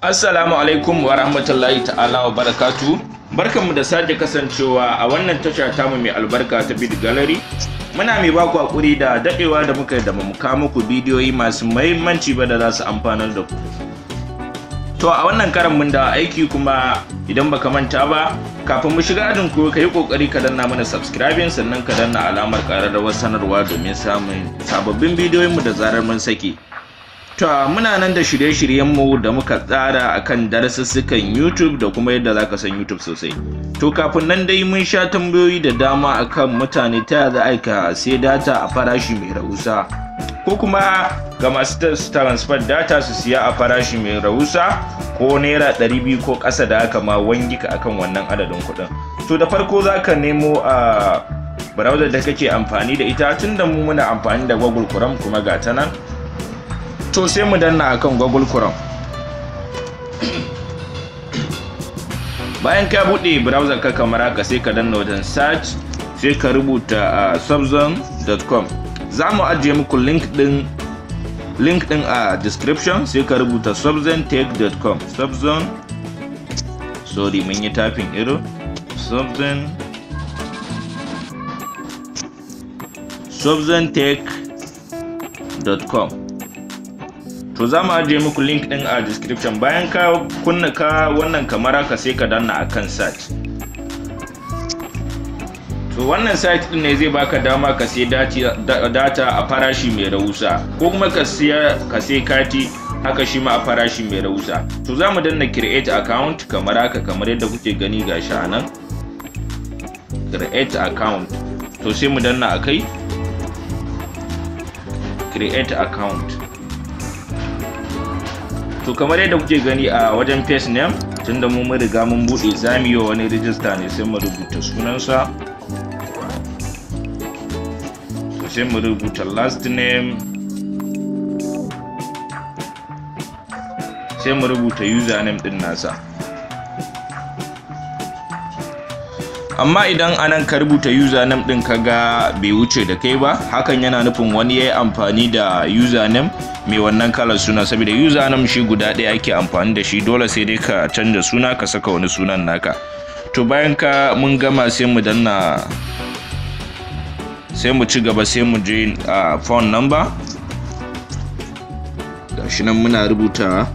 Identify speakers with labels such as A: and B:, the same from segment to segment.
A: Assalamu alaikum wa rahmatullahi ta'ala wa barakatu. Barkanmu da sake kasancewa a wannan tasha tamu mai albarka ta Bid Gallery. Muna mai baku hakuri da dadewa da muka da mu kawo muku bidiyoyi masu muhimmanci ba da za su amfanar da ku. To a wannan karan mun da aiki, kuma idan baka manta ba, kafin mu shiga ajin ku kai kokari ka danna mana subscribing, sannan ka danna alamar ƙararrawar sanarwa domin samun sababbin bidiyoyin mu da zarar mun saki. To muna nan da shirye-shiryenmu da muka tsara akan darasussukan YouTube da kuma yadda zaka san YouTube sosai. To kafin nan dai mun sha tambayoyi da dama akan mutane ta za a sai data a farashi mai rahusa, ko kuma ga masu transfer data su siya a farashi mai rahusa ko naira 200 ko ƙasa da haka ma wangika akan wannan adadin kuɗin. To da farko zaka nemo a browser da kake amfani da ita, tunda mu muna amfani da Google Chrome kuma ga ta nan. To sai mu danna akan Google Chrome. Bayan ka bude browser ka kamar haka, sai ka danna wajen search, sai ka rubuta subzone.com. za mu ajiye muku link din a description, sai ka rubuta subzonetech.com. mun yi typing error. subzonetech.com. to za mu ajiye muku link din a description. Bayan ka kunna wannan kamera ka, sai ka danna akan search. to wannan site din ne zai baka dama ka sai data a farashi mai rahusa, ko kuma ka sai kati haka shi ma a farashi mai rahusa. To za mu danna create account kamar haka, kamar yadda kuke gani gashi a nan, create account. to sai mu danna akai create account. to kamar yadda kuke gani a wajen face name, tunda mu mun riga mun bude, zamu yi wani register ne, sai mu rubuta sunansa, to sai mu rubuta last name, sai mu rubuta username din nasa. Amma idan anan ka rubuta username din kaga bai wuce da kai ba, hakan yana nufin wani yayi amfani da username mai wannan kalar suna, saboda username shi guda ɗaya ake amfani da shi, dole sai dai ka canza suna ka saka wani sunan naka. To bayan mun gama, sai mu danna, sai mu ci gaba, sai mu je a phone number. Gashi nan muna rubutawa.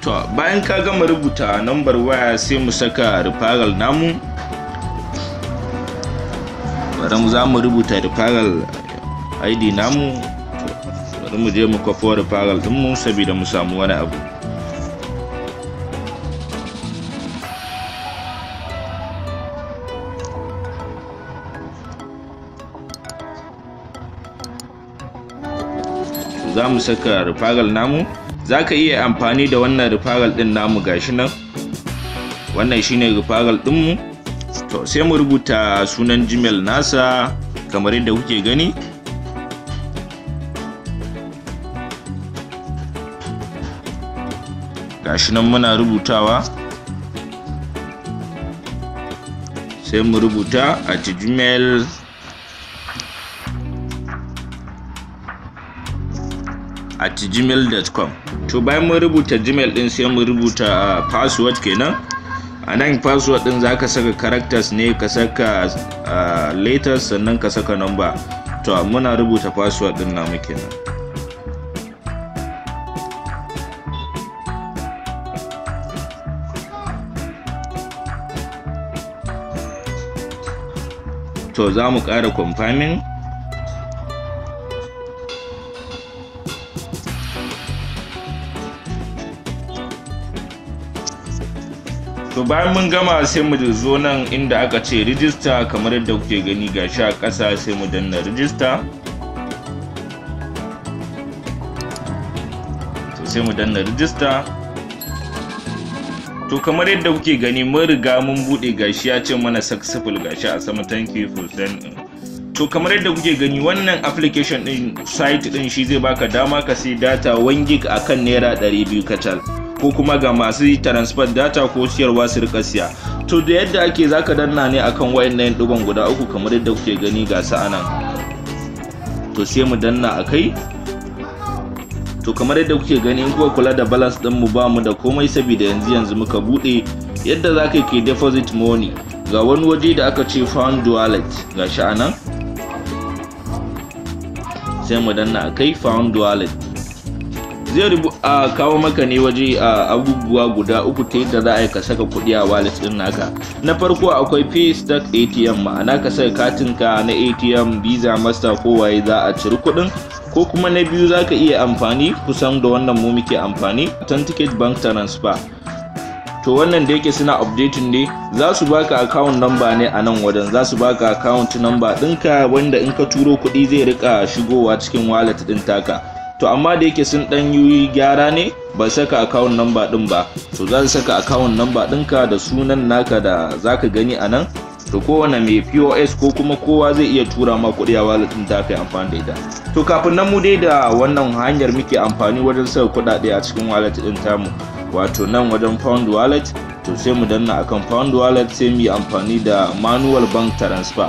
A: To bayan ka gama rubuta number waya, sai mu saka referral namu. Bari mu za mu rubuta referral ID namu. Bari mu je mu kwafo referral din mu saboda mu samu wani abu. Za mu saka referral namu. Za ka iya amfani da wannan referral din namu, gashi nan, wannan shine referral dinmu. To sai mu rubuta sunan Gmail nasa kamar yadda kuke gani. Gashi nan muna rubutawa, sai mu rubuta @gmail.com. to bayan mun rubuta Gmail din, sai mu rubuta password kenan. A nan password din zaka saka characters ne, ka saka letters, sannan ka saka number. To muna rubuta password din namu kenan. To za mu ƙara confirming. To bayan mun gama, sai mu zo nan inda aka ce register, kamar yadda kuke gani gashi a ƙasa, sai mu danna register. To sai mu danna register. To kamar yadda kuke gani mun riga mun bude, gashi ya ce mana successful gashi a sama, thank you for sending. To kamar yadda kuke gani, wannan application din, site din, shi zai baka dama ka sai data 1 gig akan naira 200 kacal. ko kuma ga masu transfer data ko siyarwa su rika siya. To da yadda ake zaka danna ne akan wayannan digon guda uku kamar yadda kuke gani ga su anan. To sai mu danna akai. To kamar yadda kuke gani in kuka kula da balance din mu ba mu da komai saboda yanzu muka bude yadda zaka ke deposit money. Ga wani waje da aka ce found wallet gashi anan. Sai mu danna akai found wallet. Zai kawo maka ne waje abubuwa guda uku ta yadda za a yi ka saka kuɗi a wallet din naka. Na farko akwai pay stack ATM, ma'ana ka saka katinka na ATM, Visa, Master ko waye za a ciri kuɗin. Ko kuma na biyu za ka iya amfani kusan da wannan mu muke amfani authenticate bank transfer. To wannan da yake suna updating ne, za su baka account number ne a nan wajen, za su baka account number ɗinka wanda in ka turo kuɗi zai rika shigowa cikin wallet ɗin taka. To amma da yake sun dan yi gyara ne ba saka account number din ba, to za su saka account number ɗinka da sunan naka da zaka gani a nan. To kowane mai POS ko kuma kowa zai iya tura ma kuɗi a wallet din da kai amfani da ita. To kafin nan mu dai da wannan hanyar muke amfani wajen saka kuɗaɗe a cikin wallet din tamu, wato nan wajen found wallet. To sai mu danna akan found wallet sai mu yi amfani da manual bank transfer.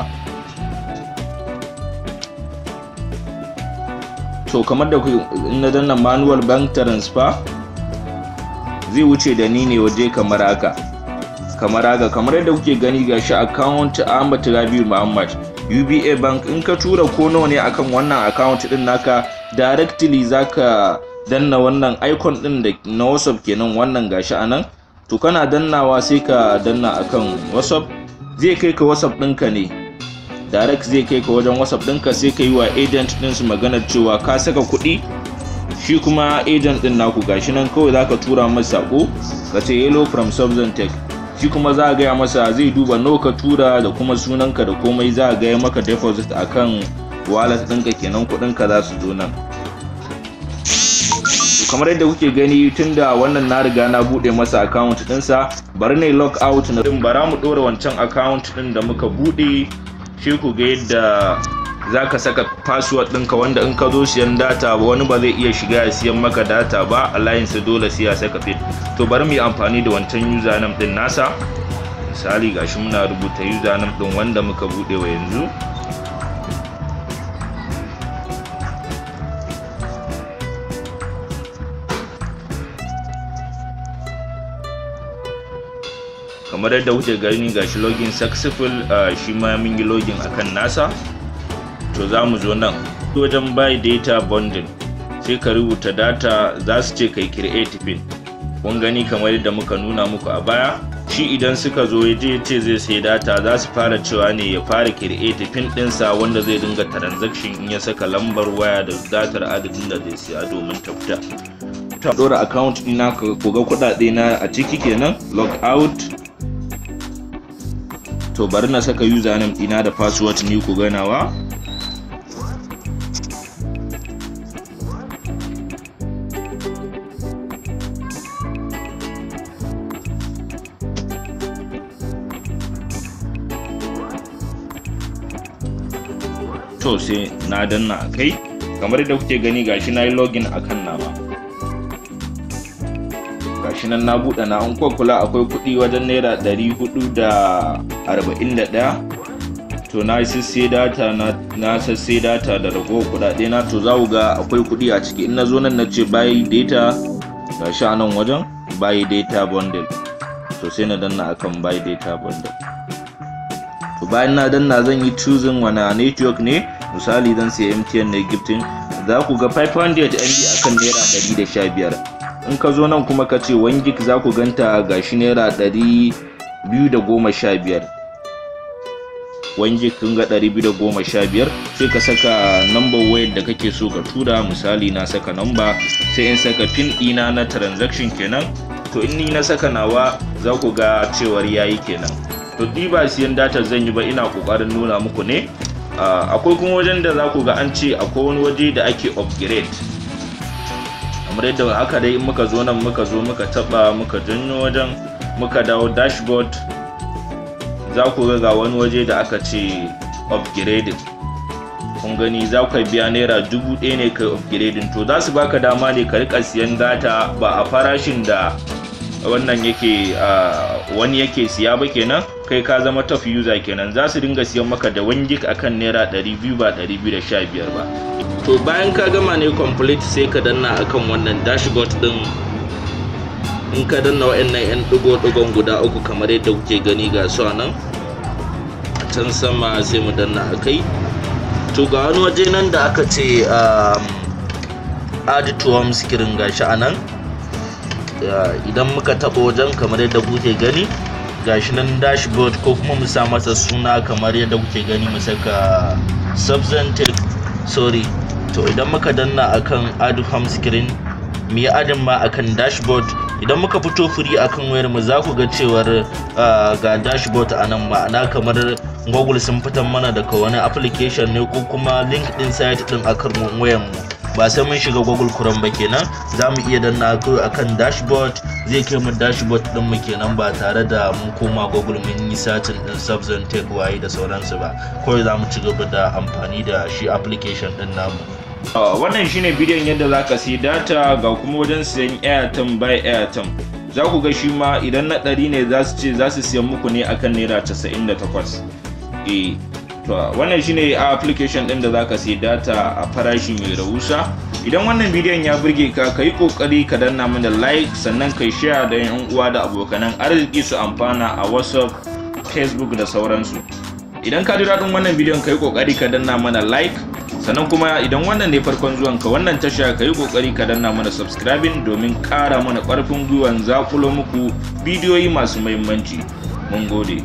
A: To kamar da in na danna manual bank transfer zai wuce da ni ne waje kamar haka kamar yadda kuke gani gashi account Ahmad Rabiu Muhammad UBA bank. In ka tura ko nawa ne akan wannan account din naka, directly zaka danna wannan icon din da na WhatsApp kenan, wannan gashi anan. To kana dannawa sai ka danna akan WhatsApp, zai kai ka WhatsApp ɗinka ne direct, zai kai ka wajen WhatsApp ɗinka sai ka yi wa agent ɗin su maganar cewa ka saka kuɗi. Shi kuma agent ɗin naku gashi nan kawai zaka tura masa sako ka ce hello from Subzone Tech. Shi kuma za a gaya masa zai duba nawa ka tura da kuma sunanka da komai, za a gaya maka deposit akan wallet ɗinka kenan, kuɗinka za su zo nan. Kamar yadda kuke gani tunda wannan na riga na bude masa account ɗinsa, bari ne log out na din, bara mu ɗora wancan account ɗin da muka bude. Shi ku ga yadda za ka saka password ɗinka wanda in ka zo siyan data wani ba zai iya shiga ya siyan maka data ba, a layinsa dole sai ya saka pin. To bari mu yi amfani da wancan username ɗin nasa. Misali gashi muna rubuta username ɗin wanda muka buɗe wa yanzu. Kamar yadda kuke gani gashi login successful, shi ma mun yi login akan nasa. To za mu zo nan wajen buy data bundle sai ka rubuta data, za su ce kai create pin. Kun gani kamar yadda muka nuna muku a baya, shi idan suka zo ya ce zai sai data, za su fara cewa ne ya fara create pin ɗinsa wanda zai dinga transaction in ya saka lambar waya da datar adadin da zai siya domin ta fita. Ta dora account ɗina ku ga kuɗaɗe na a ciki kenan, log out. To bari na saka username ɗina da password ni ku ganawa. To sai na danna akai, kamar yadda kuke gani gashi na yi login akan nawa. Gashi nan na buɗe na, an kula akwai kuɗi wajen naira 441. To na sassai data na sassai data da ragowar kuɗaɗe na. To za ku ga akwai kuɗi a ciki. In na zo nan na ce buy data, gashi a nan wajen buy data bundle. To sai na danna akan buy data bundle. To bayan na danna zan yi choosing wani network ne, misali zan sai MTN ne gifting. Za ku ga 500 MB akan naira 115. In ka zo nan kuma ka ce 1 gig, za ku ganta gashi naira 215. 1 gig kun ga 215. Sai ka saka number wayar da kake so ka tura, misali na saka number, sai in saka pin ɗina na transaction kenan. To in ni na saka nawa za ku ga cewar yayi kenan. To ba siyan data zan yi ba, ina kokarin nuna muku ne. Akwai kuma wajen da za ku ga an ce akwai wani waje da ake upgrade. Kamar yadda haka dai muka zo nan muka taba muka janyo wajen, muka dawo dashboard, za ku ga wani waje da aka ce upgrading. Kun gani za ka biya naira 1000 ne kai upgrading. To za su baka dama ne ka rika siyan data ba a farashin da wannan yake wani yake siya ba kenan, kai ka zama top user kenan. Za su dinga siyan maka da 1GB akan naira 200 ba 215 ba. To bayan ka gama ne complete sai ka danna akan wannan dashboard din. In ka danna wayannan yan digo-digon guda uku kamar yadda kuke gani ga su nan a can sama, sai mu danna akai. To ga wani waje nan da aka ce add to home screen gashi anan. Idan muka taɓa wajen kamar yadda kuke gani gashi nan dashboard, ko kuma mu sa masa suna kamar yadda kuke gani, mu saka substantive to idan muka danna akan add home screen mu yi adin ma akan dashboard. Idan muka fito free akan wayar mu za ku ga cewar ga dashboard anan, ma'ana kamar Google sun fitar mana daga wani application ne ko kuma link din site din akan wayar mu, ba sai mun shiga Google Chrome ba kenan. Za mu iya danna akan dashboard, zai kai mu dashboard din mu kenan ba tare da mun koma Google mun yi searching din substantive waye da sauransu ba. Kawai za mu ci gaba da amfani da shi application din namu. Wannan shine bidiyon yadda zaka siya data, ga kuma wajen siyan airtime by airtime. Za ku ga shi ma idan na 100 ne za su ce za su siyan muku ne akan naira 98. To wannan shine application din da zaka siya data a farashi mai rahusa. Idan wannan bidiyon ya burge ka, kai kokari ka danna mana like, sannan kai share da yan uwa da abokanan arziki su amfana a WhatsApp, Facebook da sauransu. Idan ka ji daɗin wannan bidiyon, kai kokari ka danna mana like, sannan kuma idan wannan ne farkon zuwanka wannan tasha, kai kokari ka danna mana subscribing domin ƙara mana ƙarfin gwiwan zakulo muku bidiyoyi masu muhimmanci. Mun gode.